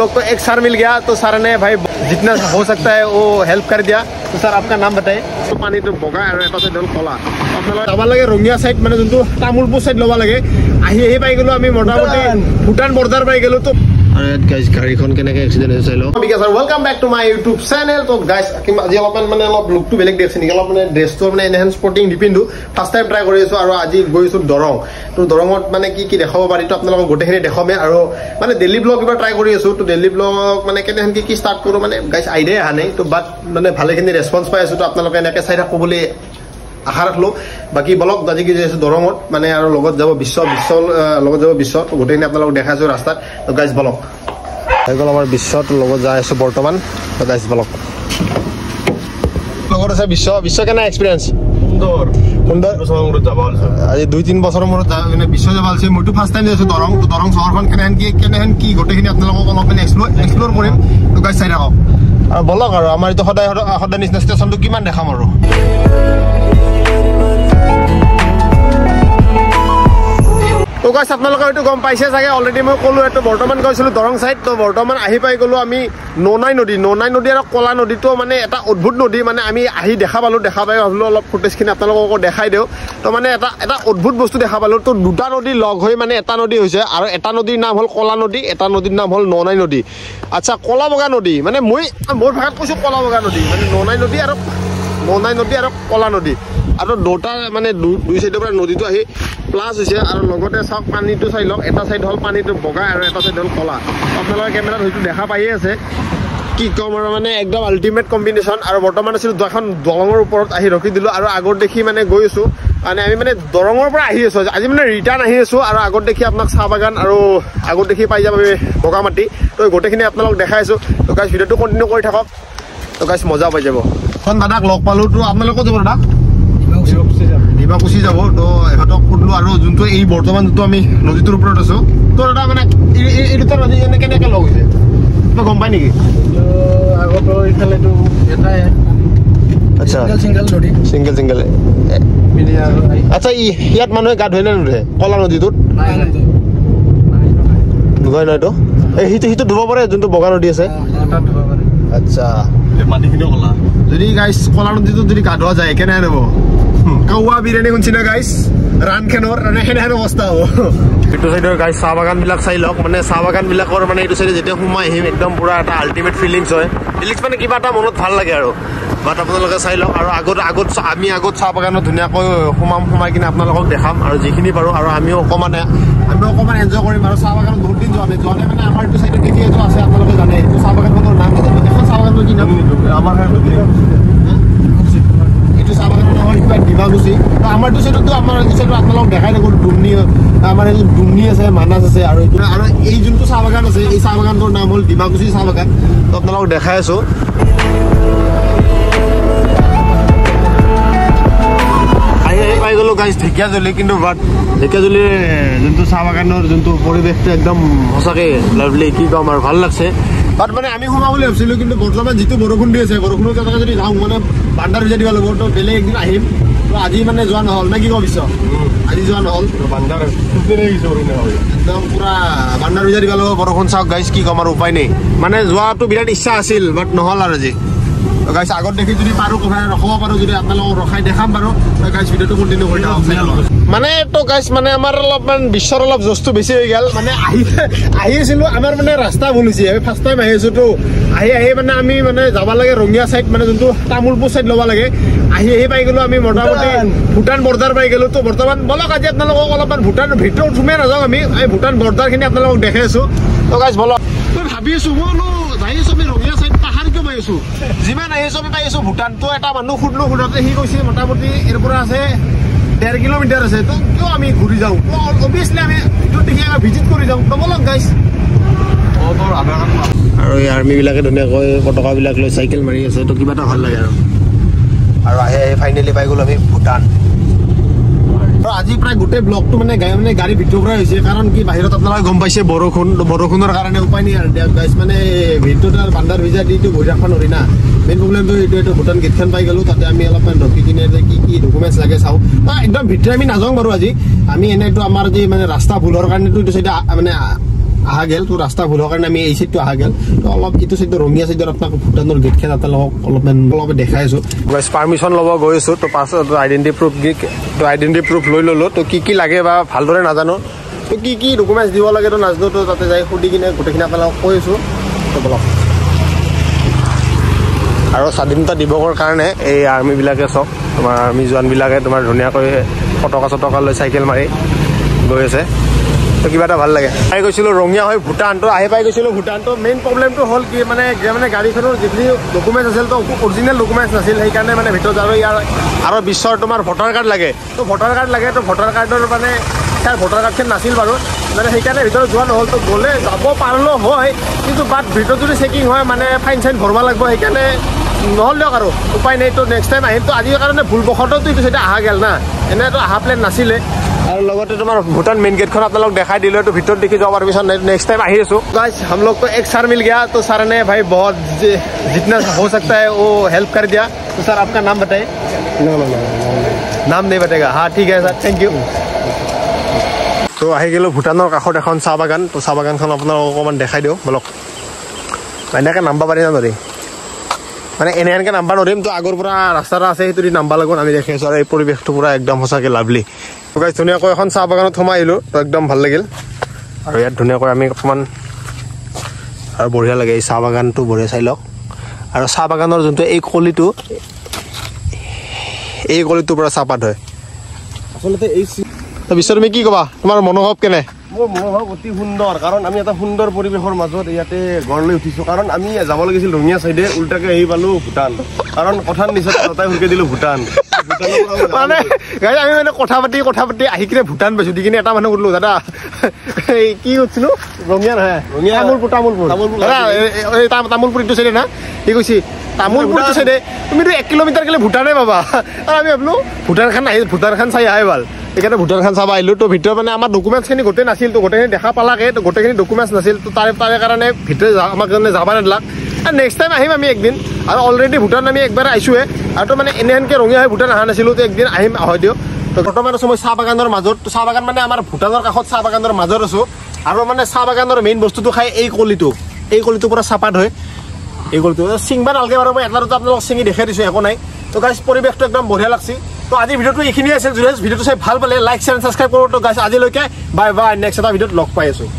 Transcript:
लोग को एक सर मिल गया तो सर ने भाई जितना हो सकता है वो हेल्प कर दिया। तो सर आपका नाम बताइए। तो पानी तो बगा और এটা সাইড হল কলা। আপনারা যাব লাগে রঙিয়া সাইড মানে যোনটো তামুলপুর সাইড লবা লাগে। আহি পাই গলো আমি মোটামুটি ভুটান বর্ডার পাই গলো। তো আরে গাইস গাড়ীখন কেনেকে এক্সিডেন্ট হৈছে চাইলো। Bikash sir welcome back to my YouTube channel. তো গাইস আজি অলপমান মানে অলপ লুকটো বেলেগ দেখছে নেকি অলপ মানে ড্ৰেছটো মানে এনহেন্স স্পৰ্টিং ডিপিন্ডু ফাৰ্স্ট টাইম ট্ৰাই কৰি আছো আৰু আজি গৈছো দৰং। তো দৰঙত মানে কি দেখাব পাৰি তো আপোনালোকক গোটেইখিনি দেখামে আৰু মানে ডেইলি ব্লগ এবাৰ ট্ৰাই কৰি আছো। তো ডেইলি ব্লগ মানে কেনেহেন কি ষ্টাৰ্ট কৰো মানে গাইস আইডিয়া আহা নাই। তো বাট মানে ভালেখিনি ৰেছপন্স পাই আছো। তো আপোনালোকে এনেকে চাই থাকো বুলি আশা ৰাখলো। বাকি ব্লগ আজি কি যাইছো দৰঙত মানে আৰু লগত যাব বিশ্ব লগত যাব বিশ্ব। তো গোটেইখিনি আপোনালোকক দেখাইছো ৰাস্তাত। তো গাইস ব্লগ হৈ গ'ল আমাৰ বিশ্বত লগত যাই আছো বৰ্তমান। তো গাইস ব্লগ লগত আছে বিশ্ব কেনে এক্সপিৰিয়েঞ্চ সুন্দৰ আজি 2-3 বছৰৰ মূৰত মানে বিশ্ব যাব আছে। মইতো ফাৰ্ষ্ট টাইম যাইছো দৰং। তো দৰং চহৰখন কেনেহেন কি গোটেইখিনি আপোনালোকক অলপ মানে এক্সপ্ল'ৰ কৰিম। তো গাইস চাই থাকক আৰু বলক আৰু আমাৰ এইটো সদায় নিচিনা ষ্টেচনটো কিমান দেখাম আৰু তো গাইস আপোনালোকে হয়তো গম পাইছে চাগে অলৰেডি মই ক'লো এইটো বৰ্তমান গৈছিলো দৰং সাইড। তো বৰ্তমান আহি পাই গলো আমি ননাই নদী আৰু কলা নদীটো মানে এটা অদ্ভুত নদী। মানে আমি আহি দেখা পাই ভাবিলো অলপ ফুটেজখিনি আপোনালোকক দেখাই দিওঁ। তো মানে এটা অদ্ভুত বস্তু দেখা পালো। তো দুটা নদী লগ হৈ মানে এটা নদী হৈছে আৰু এটা নদীৰ নাম হ'ল কলা নদী, এটা নদীৰ নাম হ'ল ননাই নদী। আচ্ছা কলা বগা নদী মানে মোৰ ভাষাত কৈছো কলা বগা নদী মানে ননাই নদী আৰু কলা নদী আৰু দুটা মানে দুই চাইডৰ পৰা নদীটো আহি প্লাছ হৈছে আৰু লগতে চাওক পানীটো চাই লওক। এটা চাইড হ'ল পানীটো বগা আৰু এটা চাইড হ'ল কলা। আপোনালোকে কেমেৰাত হয়তো দেখা পায়ে আছে। কি ক'ম আৰু মানে একদম আল্টিমেট কম্বিনেশ্যন। আৰু বৰ্তমান আছিলোঁ এখন দলঙৰ ওপৰত আহি ৰখি দিলোঁ আৰু আগত দেখি মানে গৈ আছোঁ। মানে আমি মানে দৰঙৰ পৰা আহি আছোঁ আজি মানে ৰিটাৰ্ণ আহি আছোঁ। আৰু আগত দেখি আপোনাক চাহ বাগান আৰু আগত দেখি পাই যাম আমি বগা মাটি। তো গোটেইখিনি আপোনালোক দেখাইছোঁ। তো গাইছ ভিডিঅ'টো কণ্টিনিউ কৰি থাকক। তো গাইছ মজা পাই যাব। এখন দাদাক লগ পালোঁ। তো আপোনালোকো যাব দাদা ডিমাকুচি যাব। তো ইহঁতক সুধিলো আৰু যোনটো এই বৰ্তমান যোনটো আমি নদীটোৰ ওপৰত আছো। তো দাদা মানে এই দুটা নদী কেনেকে লগ হৈছে তই গম পাই নেকি? আগতো ইফালেতো এটাই আচ্ছা চিংগল আচ্ছা ইয়াত মানুহে গা ধুৱে নে নুধুৱে কলা নদীটোত? নুধুৱাই নহয়তো সিটো ধুব পাৰে যোনটো বগা নদী আছে। আচ্ছা মাটিখিনিও কলা। যদি গাইছ কলা নদীটোত যদি গা ধোৱা যায় কেনেহেন হ'ব? কাৱা বিৰিয়ানী শুনছি না গাইছ ৰানখেনৰ সেনেহেন অৱস্থা হ'ব। এইটো চাইডৰ গাইছ চাহ বাগান বিলাক চাই লওক। মানে চাহ বাগান বিলাকৰ মানে এইটো চাইডে যেতিয়া সোমাই আহিম একদম পুৰা এটা আল্টিমেট ফিলিংছ হয়। ফিলিংছ মানে কিবা এটা মনত ভাল লাগে আৰু বাট আপোনালোকে চাই লওক। আৰু আমি আগত চাহ বাগানত ধুনীয়াকৈ সোমাই কিনে আপোনালোকক দেখাম আৰু যিখিনি পাৰোঁ। আৰু আমিও অকণমান এনজয় কৰিম। আৰু চাহ বাগানত বহুত দিন যোৱা নাই মানে আমাৰ এইটো চাইডত কেতিয়াটো আছে আপোনালোকে জানে। এইটো চাহ বাগানখনৰ নাম এখন চাহ বাগানৰ কি নাম আমাৰ এইটো চাহ বাগানৰ নাম হ'ল কিবা ডিমাকুচি। আমাৰটো চাইডতো আপোনালোকক দেখাই থাকোঁ ডুমনি। আমাৰ এইটো ডুমনি আছে, মানাছ আছে আৰু এই যোনটো চাহ বাগান আছে এই চাহ বাগানটোৰ নাম হ'ল ডিমাকুচি চাহ বাগান। তো আপোনালোকক দেখাই আছোঁ। পাই গ'লো গাইছ ঢেকীয়াজুলি। কিন্তু বাট ঢেকীয়াজুলিৰ যোনটো চাহ বাগানৰ যোনটো পৰিৱেশটো একদম সঁচাকৈ লাভলি কি ক'ম আৰু ভাল লাগছে। বাট মানে আমি সোমাম বুলি ভাবিছিলোঁ কিন্তু বৰ্তমান যিটো বৰষুণ দি আছে বৰষুণৰ কাৰণে যদি যাওঁ মানে বান্দাৰ ভিজা দিব লাগিব। তো বেলেগ একদিন আহিম। তো আজি মানে যোৱা নহ'ল নে কি ভাবিছ? আজি যোৱা নহ'ল একদম পুৰা বান্দাৰ ভিজা দিব লাগিব। বৰষুণ চাওক গাইছ কি ক'ম আৰু উপায় নাই। মানে যোৱাটো বিৰাট ইচ্ছা আছিল বাট নহ'ল আৰু আজি। গাইছ আগত দেখি যদি পাৰোঁ ৰখাব পাৰোঁ যদি আপোনালোকক ৰখাই দেখাম বাৰু। গাইছ ভিডিঅ'টো কণ্টিনিউ কৰি থাকক। মানে তো গাইছ মানে আমাৰ অলপমান বিশ্বৰ অলপ জছটো বেছি হৈ গ'ল। মানে আহি আছিলোঁ আমাৰ মানে ৰাস্তা ভুল হৈছে। আমি ফাৰ্ষ্ট টাইম আহি আছোঁ। তো আহি মানে আমি মানে যাব লাগে ৰঙিয়া চাইড মানে যোনটো তামুলপুৰ চাইড ল'ব লাগে। আহি পাই গ'লো আমি মোটামুটি ভূটান বৰ্ডাৰ পাই গ'লো। তো বৰ্তমান বলক আজি আপোনালোকক অলপমান ভূটান ভিতৰত সোমাই নাযাওঁ আমি ভূটান বৰ্ডাৰখিনি আপোনালোকক দেখাই আছোঁ। তো গাইছ বলক মই ভাবি আছোঁ মই যাই আছোঁ আমি ৰঙিয়া চাইড পাহাৰ কিয় পাই আছোঁ যিমান আহি আছোঁ আমি পাই আছোঁ ভূটান। তো এটা মানুহ সুধোতে সি কৈছে মোটামুটি ইয়াৰ পৰা আছে 1.5 কিলোমিটাৰ আছে। তো কিয় আমি ঘূৰি যাওঁ? অভিয়াছলি আমি ভিতৰত দেখি ভিজিট কৰি যাওঁ। তো বলক গাইছ। আৰু এই আৰ্মিবিলাকে ধুনীয়াকৈ পতাকাবিলাক লৈ চাইকেল মাৰি আছে। তো কিবা এটা ভাল লাগে আৰু আহি ফাইনেলি পাই গ'লো আমি ভূটান। আৰু আজি প্ৰায় গোটেই ব্লগটো মানে গাড়ী ভিতৰৰ পৰা হৈছে। কাৰণ কি বাহিৰত আপোনালোকে গম পাইছে বৰষুণৰ কাৰণে উপায় নাই আৰু গাইছ মানে ভিতৰত বান্দাৰ ভিজা দিটো বহি ৰাখিব নোৱাৰি না। মেইন প্ৰব্লেমটো এইটো ভূটান গেটখন পাই গ'লোঁ। তাতে আমি অলপমান ৰখি কিনে কি ডকুমেণ্টছ লাগে চাওঁ। একদম ভিতৰে আমি নাযাওঁ বাৰু আজি। আমি এনেইতো আমাৰ যি মানে ৰাস্তা ভুলৰ কাৰণেতো এইটো চাইডে মানে অহা গেল তো ৰাস্তা ভুল হোৱাৰ কাৰণে আমি এই চাইডটো অহা গেল তো অলপ এইটো চাইডত ৰঙিয়া চাইডত আপোনাক ভূটানৰ গেটখন আপোনালোকক অলপ দেখাই আছোঁ গাইজ পাৰ্মিশ্যন ল'ব গৈ আছোঁ তো পাছত আইডেণ্টি প্ৰুফ লৈ ল'লোঁ তো কি লাগে বা ভালদৰে নাজানো তো কি ডকুমেণ্টছ দিব লাগে তো নাজানো তো তাতে যাই সুধি কিনে গোটেইখিনি আপোনালোকক কৈ আছোঁ তো বলক আৰু স্বাধীনতা দিৱসৰ কাৰণে এই আৰ্মিবিলাকে চাওক তোমাৰ আৰ্মি জোৱানবিলাকে তোমাৰ ধুনীয়াকৈ ফটকা লৈ চাইকেল মাৰি গৈ আছে তো কিবা এটা ভাল লাগে আহি গৈছিলোঁ ৰঙিয়া হৈ ভূটান তো আহি পাই গৈছিলোঁ ভূটান তো মেইন প্ৰব্লেমটো হ'ল কি মানে গাড়ীখনৰ যিখিনি ডকুমেণ্টছ আছিল তো অৰিজিনেল ডকুমেণ্টছ নাছিল সেইকাৰণে মানে ভিতৰত আৰু ইয়াৰ আৰু বিশ্বৰ তোমাৰ ভোটাৰ কাৰ্ড লাগে তো ভোটাৰ কাৰ্ডৰ মানে ভোটাৰ কাৰ্ডখন নাছিল বাৰু মানে সেইকাৰণে ভিতৰত যোৱা নহ'ল তো গ'লে যাব পাৰিলেও হয় কিন্তু বাট ভিতৰত যদি চেকিং হয় মানে ফাইন ভৰিব লাগিব সেইকাৰণে নহ'ল দিয়ক আৰু উপায় নাই তো নেক্সট টাইম আহিম তো আজিৰ কাৰণে ভুলবশতঃ এইটো চাইডে অহা গ'ল না এনেতো অহা প্লেন নাছিলে আৰু লগতে তোমাৰ ভূটান মেইন गेटখন আপোনালোক দেখাই দিলোঁ তো ভিতৰত দেখি যাব পাৰমিশ্যন নাই नेक्स्ट टाइम आही आसो गाइस हम लोग को एक सर मिल गया तो सर ने भाई बहुत जितना हो सकता है वो हेल्प कर दिया तो सर आपका नाम बताइए नाम नहीं बताएगा हाँ ठीक है सर थैंक यू तो आही गलो भूटाনৰ কাষত এখন চাহ বাগান তো চাহ বাগানখন আপোনালোকক অকণমান দেখাই দিওঁ বলক এনেকৈ নাম্বা পাৰি না নৰি মানে এনেকৈ নাম্বা নৰিম তো আগৰ পৰা ৰাস্তা এটা আছে সেইটো দি নাম্বা লগত আমি দেখি আছোঁ আৰু এই পৰিৱেশটো পুৰা একদম সঁচাকৈ লাভলি গাইজ ধুনীয়াকৈ এখন চাহ বাগানত সোমাই আহিলোঁ তো একদম ভাল লাগিল আৰু ইয়াত ধুনীয়াকৈ আমি অকণমান আৰু বঢ়িয়া লাগে এই চাহ বাগানটো বঢ়িয়া চাই লওক আৰু চাহ বাগানৰ যোনটো এই কলিটোৰ পৰা চাহপাত হয় আচলতে এই তো বিশ্ব তুমি কি ক'বা তোমাৰ মনোভাৱ কেনে মোৰ মনোভাৱ অতি সুন্দৰ কাৰণ আমি এটা সুন্দৰ পৰিৱেশৰ মাজত ইয়াতে গঢ় লৈ উঠিছোঁ কাৰণ আমি যাব লাগিছিল ৰঙিয়া চাইডে উল্টাকৈ আহি পালোঁ ভূটান কাৰণ কথাৰ নিচা তাই শুনকৈ দিলোঁ ভূটান মানে আমি মানে কথা পাতি আহি কিনে ভূটান পাইছোঁ দি কিনে এটা মানুহ সুধিলোঁ দাদা এই কি সুধিছিলোঁ ৰঙিয়া নহয় তামোলপুৰ এইটো চাইডে না সি কৈছে তামোলপুৰটো চাইডে তুমিতো 1 কিলোমিটাৰ গ'লে ভূটানে পাবা আৰু আমি ভাবিলোঁ ভূটানখন চাই আহে ভাল সেইকাৰণে ভূটানখন চাব আহিলোঁ তো ভিতৰত মানে আমাৰ ডকুমেণ্টছখিনি গোটেই নাছিল তো গোটেইখিনি দেখা পালাকে তো গোটেইখিনি ডকুমেণ্টছ নাছিল তো তাৰে কাৰণে ভিতৰত আমাক কাৰণে যাব নিদিলাক আৰু নেক্সট টাইম আহিম আমি একদিন আৰু অলৰেডি ভূটান আমি একবাৰ আহিছোঁহে আৰু তো মানে এনেহেনকৈ ৰঙিয়া হৈ ভূটান অহা নাছিলোঁ তো একদিন আহিম হয় দিয়ক তো বৰ্তমান আছোঁ মই চাহ বাগানৰ মাজত তো চাহ বাগান মানে আমাৰ ভূটানৰ কাষত চাহ বাগানৰ মাজত আছোঁ আৰু মানে চাহ বাগানৰ মেইন বস্তুটো খাই এই কলিটোৰ পৰা চাহপাত হয় এই কলিটো চিংবা নালাগে বাৰু মই এটা দুটা আপোনালোকক চিঙি দেখাই দিছোঁ একো নাই তো গাইজ পৰিৱেশটো একদম বঢ়িয়া লাগছে তো আজি ভিডিঅ'টো এইখিনিয়ে আছিল যদি ভিডিঅ'টো চাই ভাল পালে লাইক শ্বেয়াৰ ছাবস্ক্ৰাইব কৰোঁ তো গাইজ আজিলৈকে বাই নেক্সট এটা ভিডিঅ'ত লগ পাই আছোঁ